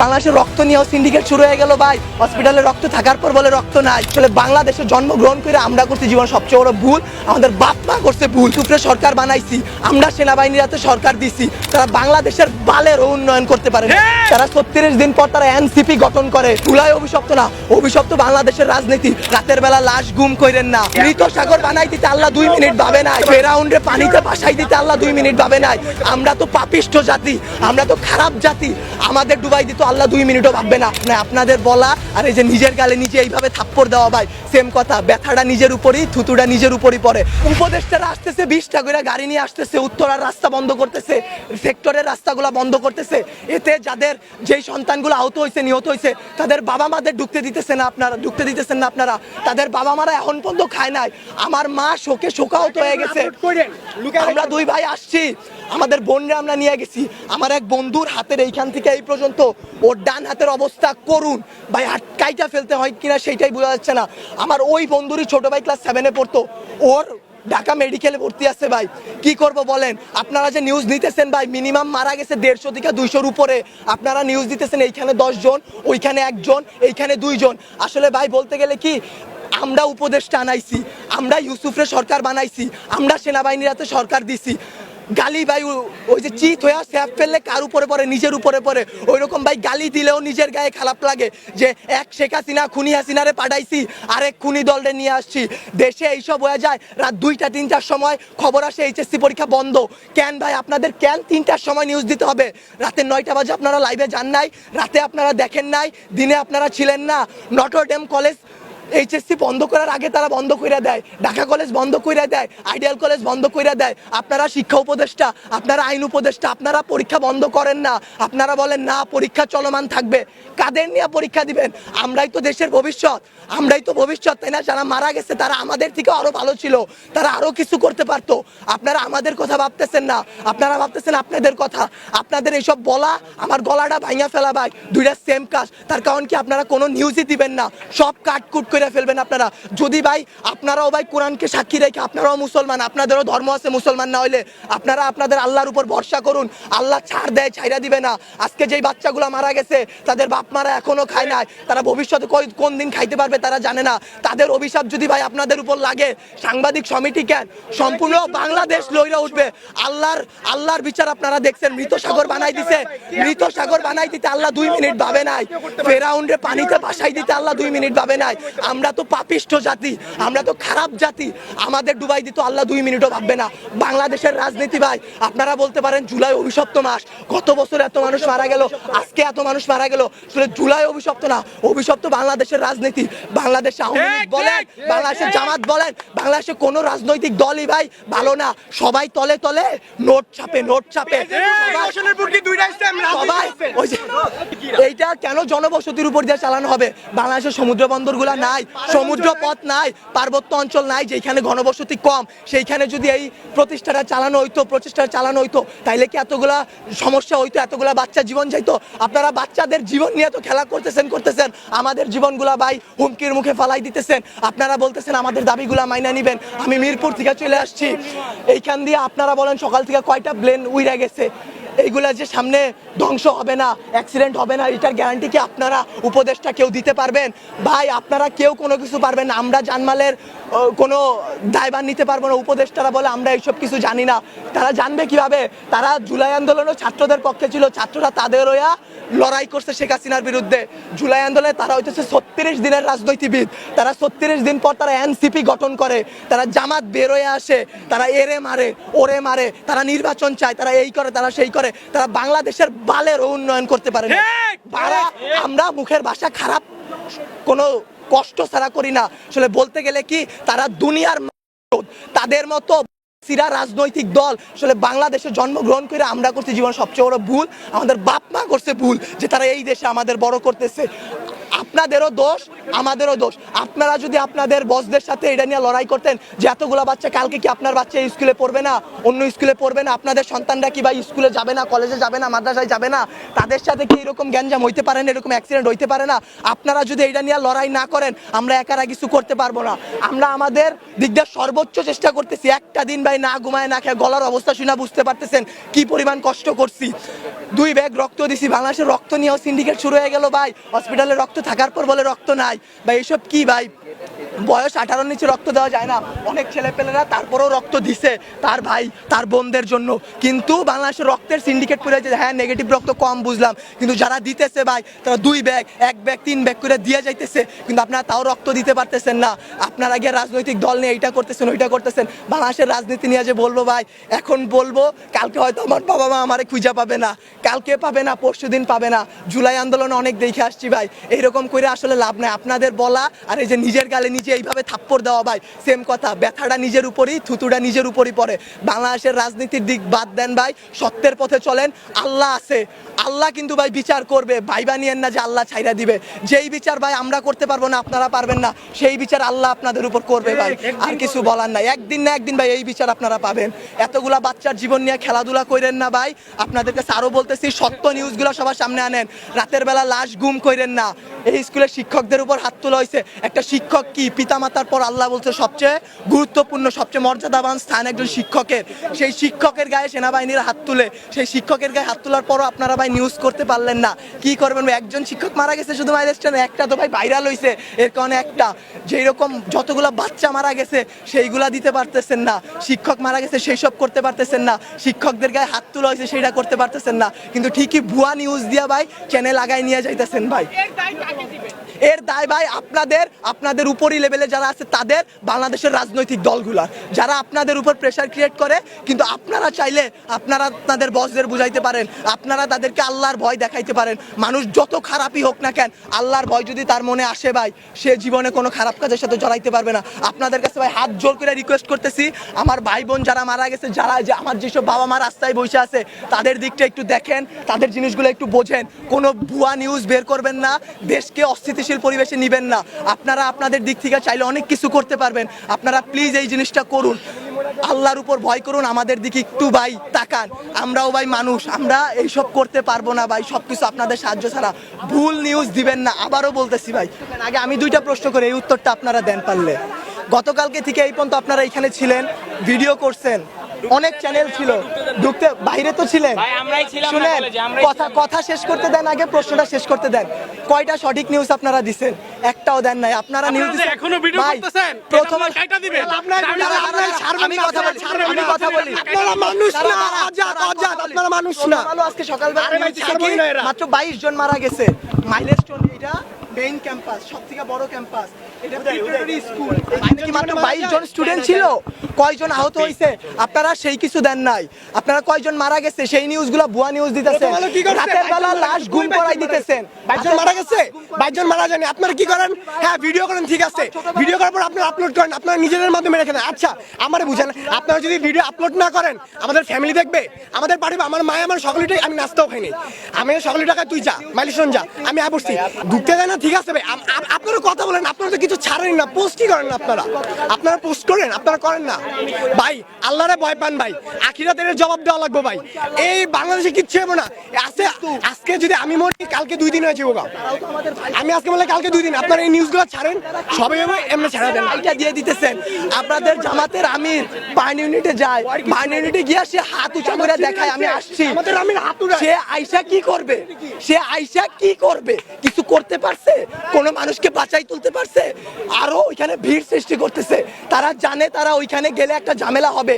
বাংলাদেশে রক্ত নিয়েও সিন্ডিকেট শুরু হয়ে গেল ভাই। হসপিটালে রক্ত থাকার পর বলে রক্ত নাই। আসলে বাংলাদেশে জন্মগ্রহণ করে আমরা করছি জীবন সবচেয়ে বড় ভুল, আমাদের বাপ মা করছে ভুল। উপরে সরকার বানাইছি, আমরা সেনাবাহিনীর হাতে সরকার দিছি, তারা বাংলাদেশের বালের উন্নয়ন করতে পারে না। তারা 36 দিন পর তারা এনসিপি গঠন করে। চুলাই অভিশপ্ত না, অভিশপ্ত বাংলাদেশের রাজনীতি। রাতের বেলা লাশ গুম করেন না। মৃত সাগর বানাই দিতে আল্লাহ 2 মিনিট ভাবে নাই। ফেরাউন্ডে পানিতে ভাসাই দিতে আল্লাহ 2 মিনিট ভাবে নাই। আমরা তো পাপিষ্ঠ জাতি, আমরা তো খারাপ জাতি, আমাদের ডুবাই দিত আল্লাহ 2 মিনিটও ভাববে না। আপনাদের বলা আর এই যে নিজের গালে নিজে এইভাবে থাপ্পড় দেওয়া ভাই সেম কথা। ব্যথাটা নিজের উপরই, থুতুটা নিজের উপরই পড়ে। উপদেষ্টারা আসতেছে 20টা করে গাড়ি নিয়ে আসতেছে, উত্তরার রাস্তা বন্ধ করতেছে, সেক্টরের রাস্তাগুলো বন্ধ করতেছে। এতে যাদের যেই সন্তানগুলো আহত হয়েছে, নিহত হয়েছে, তাদের বাবা মাদের ঢুকতে দিতেছেন না আপনারা। তাদের বাবা মারা এখন পর্যন্ত খায় নাই। আমার মা শোকে শোকাহত হয়ে গেছে। আমরা 2 ভাই আসছি, আমাদের বোনরা আমরা নিয়ে গেছি। আমার এক বন্ধুর হাতের এইখান থেকে এই পর্যন্ত ওর ডান হাতের অবস্থা করুন ভাই, কাইটা ফেলতে হয় কিনা সেইটাই বোঝা যাচ্ছে না। আমার ওই বন্ধুরই ছোট ভাই ক্লাস 7-এ পড়তো, ওর ঢাকা মেডিকেলে ভর্তি আছে ভাই। কি করব বলেন? আপনারা যে নিউজ নিতেছেন ভাই, মিনিমাম মারা গেছে 150 থেকে 200-র উপরে। আপনারা নিউজ দিতেছেন এইখানে 10 জন, ওইখানে 1 জন, এইখানে 2 জন। আসলে ভাই বলতে গেলে কি, আমরা উপদেষ্টা আনাইছি, আমরা ইউসুফরে সরকার বানাইছি, আমরা সেনাবাহিনীর হাতে সরকার দিছি। গালি ভাই ওই যে চিত হয়ে স্যাপ ফেললে কার উপরে পড়ে? নিজের উপরে পড়ে। ওই রকম ভাই গালি দিলেও নিজের গায়ে খারাপ লাগে যে এক শেখ হাসিনা খুনি হাসিনারে পাঠাইছি, আরেক খুনি দলরে নিয়ে আসছি। দেশে এইসব হয়ে যায় রাত 2টা 3টার সময় খবর আসে এইচএসসি পরীক্ষা বন্ধ। কেন ভাই আপনাদের কেন 3টার সময় নিউজ দিতে হবে? রাতে 9টা বাজে আপনারা লাইভে যান নাই, রাতে আপনারা দেখেন নাই, দিনে আপনারা ছিলেন না। নটরডেম কলেজ এইচএসসি বন্ধ করার আগে তারা বন্ধ করে দেয়, ঢাকা কলেজ বন্ধ করে দেয়, আইডিয়াল কলেজ বন্ধ করে দেয়। আপনারা শিক্ষা উপদেষ্টা, আপনারা আইন উপদেষ্টা, আপনারা পরীক্ষা বন্ধ করেন না। আপনারা বলেন না পরীক্ষা চলমান থাকবে। কাদের নিয়ে পরীক্ষা দিবেন? আমরাই তো দেশের ভবিষ্যৎ, আমরাই তো ভবিষ্যৎ, তাই না? যারা মারা গেছে তারা আমাদের থেকে আরো ভালো ছিল, তারা আরো কিছু করতে পারতো। আপনারা আমাদের কথা ভাবতেছেন না, আপনারা ভাবতেছেন আপনাদের কথা। আপনাদের এইসব বলা আমার গলাটা ভাঙা ফেলা ভাই, 2টা সেম কাজ। তার কারণ কি, আপনারা কোনো নিউজই দিবেন না, সব কাটকুট করে ফেলবেন আপনারা। যদি ভাই আপনারাও ভাই কোরআনকে সাক্ষী রেখে, আপনারাও মুসলমান, আপনাদেরও ধর্ম আছে, মুসলমান না হইলে আপনারা আপনাদের আল্লাহর উপর ভরসা করুন। আল্লাহ ছাড় দেয়, ছাইরা দিবে না। আজকে যেই বাচ্চাগুলো মারা গেছে তাদের বাপ মারা এখনো খায় নাই, তারা ভবিষ্যতে কোন দিন খাইতে পারবে তারা জানে না। তাদের অভিশাপ যদি ভাই আপনাদের উপর লাগে, সাংবাদিক সমিতি কেন, সম্পূর্ণ বাংলাদেশ লইরা উঠবে। আল্লাহর বিচার আপনারা দেখছেন। মৃত সাগর বানাই দিতে আল্লাহ 2 মিনিট ভাবে নাই। ফেরাউন্ডে পানিতে ভাসাই দিতে আল্লাহ 2 মিনিট ভাবে নাই। আমরা তো পাপিষ্ঠ জাতি, আমরা তো খারাপ জাতি, আমাদের ডুবাই দিত আল্লাহ 2 মিনিটও ভাববে না। বাংলাদেশের রাজনীতি ভাই, আপনারা বলতে পারেন জুলাই অভিশপ্ত মাস, গত বছর এত মানুষ মারা গেল, আজকে এত মানুষ মারা গেল। আসলে জুলাই অভিশপ্ত না, অভিশপ্ত বাংলাদেশের রাজনীতি। বাংলাদেশে আওয়ামী লীগ বলেন, বাংলাদেশের জামাত বলেন, বাংলাদেশে কোনো রাজনৈতিক দলই ভাই ভালো না। সবাই তলে তলে নোট ছাপে। সবাই ওই যে এইটা কেন জনবসতির উপর দিয়ে চালানো হবে? বাংলাদেশের সমুদ্র বন্দরগুলা নাই, সমুদ্র পথ নাই, পার্বত্য অঞ্চল নাই, যেখানে ঘনবসতি কম, সেইখানে যদি এই প্রচেষ্টাটা চালানো হইতো তাইলে কি এতগুলা সমস্যা হইতো? এতগুলা বাচ্চা জীবন যাইতো? আপনারা বাচ্চাদের জীবন নিয়ে তো খেলা করতেছেন, আমাদের জীবনগুলা ভাই হুমকির মুখে ফালাই দিতেছেন। আপনারা বলতেছেন আমাদের দাবিগুলা মাইনা নিবেন। আমি মিরপুর থেকে চলে আসছি, এইখান দিয়ে আপনারা বলেন সকাল থেকে কয়টা প্লেন উইরা গেছে। এইগুলা যে সামনে ধ্বংস হবে না, অ্যাক্সিডেন্ট হবে না, এটার গ্যারান্টি কি আপনারা উপদেষ্টা কেউ দিতে পারবেন? ভাই আপনারা কেউ কোনো কিছু পারবেন না। আমরা জানমালের কোনো দায়ভার নিতে পারবো না। উপদেষ্টারা বলে আমরা এইসব কিছু জানি না। তারা জানবে কিভাবে? তারা জুলাই আন্দোলনও ছাত্রদের পক্ষে ছিল, ছাত্ররা তাদের হইয়া লড়াই করছে শেখ হাসিনার বিরুদ্ধে। জুলাই আন্দোলনে তারা হইতেছে 36 দিনের রাজনীতিবিদ। তারা 36 দিন পর তারা এনসিপি গঠন করে, তারা জামাত বের হয়ে আসে, তারা এরে মারে, ওরে মারে, তারা নির্বাচন চায়, তারা এই করে, তারা সেই করে, তারা বাংলাদেশের বালের উন্নয়ন করতে পারে না। আমরা মুখের ভাষা খারাপ কোনো কষ্ট ছাড়া করি না। আসলে বলতে গেলে কি, তারা দুনিয়ার তাদের মতো সিরা রাজনৈতিক দল আসলে বাংলাদেশে জন্মগ্রহণ করে আমরা করছি জীবন সবচেয়ে বড় ভুল, আমাদের বাপ মা করছে ভুল যে তারা এই দেশে আমাদের বড় করতেছে। আপনাদেরও দোষ আমাদেরও দোষ। আপনারা যদি আপনাদের বসদের সাথে এটা নিয়ে লড়াই করতেন যে এতগুলো বাচ্চা কালকে কি আপনার বাচ্চা এই স্কুলে পড়বে না, অন্য স্কুলে পড়বে না, আপনাদের সন্তানরা কি ভাই স্কুলে যাবে না, কলেজে যাবে না, মাদ্রাসায় যাবে না, তাদের সাথে কি এরকম গ্যাঞ্জাম হইতে পারে না, এরকম অ্যাক্সিডেন্ট হইতে পারে না? আপনারা যদি এটা নিয়ে লড়াই না করেন আমরা একারা কিছু করতে পারবো না। আমরা আমাদের দিক দিয়ে সর্বোচ্চ চেষ্টা করতেছি। একটা দিন ভাই না ঘুমায় না খেয়ে গলার অবস্থা শুনে বুঝতে পারতেছেন কি পরিমাণ কষ্ট করছি। 2 ব্যাগ রক্ত দিছি, বাংলাদেশের রক্ত নিয়েও সিন্ডিকেট শুরু হয়ে গেল ভাই। হসপিটালে রক্ত থাকার পর বলে রক্ত নাই ভাই। এসব কি ভাই? বয়স 18 নিচে রক্ত দেওয়া যায় না। অনেক ছেলেপেলেরা তারপরেও রক্ত দিছে তার ভাই তার বোনদের জন্য, কিন্তু বাংলাদেশের রক্তের সিন্ডিকেট করে যে হ্যাঁ নেগেটিভ রক্ত কম বুঝলাম, কিন্তু যারা দিতেছে ভাই তারা 2 ব্যাগ 1 ব্যাগ 3 ব্যাগ করে দিয়ে যাইতেছে, কিন্তু আপনারা তাও রক্ত দিতে পারতেছেন না। আপনারা গিয়ে রাজনৈতিক দল নিয়ে এইটা করতেছেন ওইটা করতেছেন। বাংলাদেশের রাজনীতি নিয়ে যে বলবো ভাই, এখন বলবো কালকে হয়তো আমার বাবা মা আমারে খুঁজে পাবে না, কালকে পাবে না, পরশুদিন পাবে না। জুলাই আন্দোলনে অনেক দেখে আসছি ভাই, এইরকম করে আসলে লাভ নাই। আপনাদের বলা আর এই যে নিজের গালে নিজে এইভাবে থাপ্পড় দেওয়া ভাই সেম কথা। ব্যথাটা নিজের উপরই, থুতুটা নিজের উপরই পড়ে। বাংলাদেশের রাজনীতির দিক বাদ দেন ভাই, সত্যের পথে চলেন। আল্লাহ আছে, আল্লাহ কিন্তু ভাই বিচার করবে। ভাইবা নিয়েন না যে আল্লাহ ছাইরা দিবে। যেই বিচার ভাই আমরা করতে পারবো না, আপনারা পারবেন না, সেই বিচার আল্লাহ আপনাদের উপর করবে ভাই। আর কিছু বলার নাই। একদিন না একদিন ভাই এই বিচার আপনারা পাবেন। এতগুলা বাচ্চার জীবন নিয়ে খেলাধুলা করেন না ভাই। আপনাদেরকে আরো বলতেছি, সত্য নিউজগুলো সবার সামনে আনেন। রাতের বেলা লাশ গুম করেন না। এই স্কুলের শিক্ষকদের উপর হাত তোলা হয়েছে। একটা শিক্ষক কি পিতামাতার পর আল্লাহ বলছে সবচেয়ে গুরুত্বপূর্ণ সবচেয়ে মর্যাদাবান স্থান একজন শিক্ষকের। সেই শিক্ষকের গায়ে সেনাবাহিনীর হাত তুলে, সেই শিক্ষকের গায়ে হাত তোলার পরও আপনারা ভাই নিউজ করতে পারলেন না। কি করবেন? একজন শিক্ষক মারা গেছে শুধু মাইলেস্টনে, একটা তো ভাই ভাইরাল হয়েছে এর কারণে একটা। যেই রকম যতগুলো বাচ্চা মারা গেছে সেইগুলা দিতে পারতেছেন না, শিক্ষক মারা গেছে সেই সব করতে পারতেছেন না, শিক্ষকদের গায়ে হাত তোলা হয়েছে সেইটা করতে পারতেছেন না, কিন্তু ঠিকই ভুয়া নিউজ দিয়া ভাই চ্যানেল আগায় নিয়ে যাইতেছেন ভাই। এর দায় ভাই আপনাদের উপরই লেভেলে যারা আছে তাদের, বাংলাদেশের রাজনৈতিক দলগুলার, যারা আপনাদের উপর প্রেশার ক্রিয়েট করে। কিন্তু আপনারা চাইলে আপনারা আপনাদের বসদের বুঝাইতে পারেন, আপনারা তাদেরকে আল্লাহর ভয় দেখাইতে পারেন। মানুষ যত খারাপই হোক না কেন, আল্লাহর ভয় যদি তার মনে আসে ভাই, সে জীবনে কোনো খারাপ কাজের সাথে জড়াইতে পারবে না। আপনাদের কাছে ভাই হাত জোর করে রিকোয়েস্ট করতেছি, আমার ভাই বোন যারা মারা গেছে, যারা যে আমার যেসব বাবা মা রাস্তায় বসে আছে, তাদের দিকটা একটু দেখেন, তাদের জিনিসগুলো একটু বোঝেন। কোনো ভুয়া নিউজ বের করবেন না, দেশকে অস্থিতিশীল পরিবেশে নিবেন না। আপনারা আপনাদের দিক থেকে চাইলে অনেক কিছু করতে পারবেন। আপনারা প্লিজ এই জিনিসটা করুন, আল্লাহর উপর ভয় করুন, আমাদের দিকে একটু ভাই তাকান। আমরাও ভাই মানুষ, আমরা এইসব করতে পারবো না ভাই, সবকিছু আপনাদের সাহায্য ছাড়া। ভুল নিউজ দিবেন না, আবারও বলতেছি ভাই। আগে আমি 2টা প্রশ্ন করি, এই উত্তরটা আপনারা দেন পারলে। গতকালকে থেকে এই পর্যন্ত আপনারা এখানে ছিলেন, ভিডিও করছেন, অনেক চ্যানেল ছিল, ঢুকতে বাইরে তো ছিলেন, শুনেন কথা শেষ করতে দেন, আগে প্রশ্নটা শেষ করতে দেন। কয়টা সঠিক নিউজ আপনারা দিছেন? একটাও দেন নাই। আপনারা নিউজ এখনো ভিডিও করতেছেন, প্রথম কাইটা দিবেন। আমি কথা বলি, আপনারা মানুষ না, আজাদ আপনারা মানুষ না। আজকে সকালবেলা মাত্র 22 জন মারা গেছে। মাইলস্টোন এটা মেইন ক্যাম্পাস, সবথেকে বড় ক্যাম্পাস, এটা প্রিপারেটরি স্কুল। এখানে কি মাত্র 22 জন স্টুডেন্ট ছিল? কয়জন আহত হয়েছে? আপনারা সেই কিছু দেন নাই। আপনারা কয়জন মারা গেছে সেই নিউজগুলো ভুয়া নিউজ দিতেছেন। রাতের বেলা লাশ গুম করাই দিতেছেন। 22 জন মারা গেছে, 22 জন মারা যায়নি। আপনারা কি করেন? হ্যাঁ ভিডিও করেন, ঠিক আছে, ভিডিও করার পর আপনারা আপলোড করেন, আপনারা নিজেদের মাধ্যমে রেখে দেন। আচ্ছা আমারে বুঝেন, আপনারা যদি ভিডিও আপলোড না করেন আমাদের ফ্যামিলি দেখবে, আমাদের বাড়ি, আমার মায়ে আমার সকলেটাই, আমি নাস্তাও খাইনি, আমি সকলে টাকায় তুই যা মাইলেশন যা, আমি বসছি ঢুকতে দেয় না, ঠিক আছে ভাই। আপনারা কথা বলেন, আপনারা তো কিছু ছাড়েন না, পোস্টই করেন না। আপনারা পোস্ট করেন, আপনারা করেন না ভাই। আল্লাহরে ভয় পান ভাই, আখিরাতের জবাব দেওয়া লাগবে ভাই। এই বাংলাদেশে কিচ্ছু হবে না। আজকে যদি আমি মরি, কালকে 2 দিন হয়েছে বোকা, আমি আজকে বলে কালকে 2 দিন। আপনারা এই নিউজগুলো ছাড়েন, সবাই এমনি ছাড়া দেন। এটা দিয়ে দিতেছেন। আপনাদের জামাতের আমির বার্ন ইউনিটে যায়, বার্ন ইউনিটে গিয়ে সে হাত উঁচা করে দেখায় আমি আসছি। আমাদের আমির হাত উঠায়, সে আইসা কি করবে? সে আইসা কি করবে? কিছু করতে পারছে? কোনো মানুষকে বাঁচাই তুলতে পারছে? আরো ওইখানে ভিড় সৃষ্টি করতেছে। তারা জানে তারা ওইখানে গেলে একটা ঝামেলা হবে,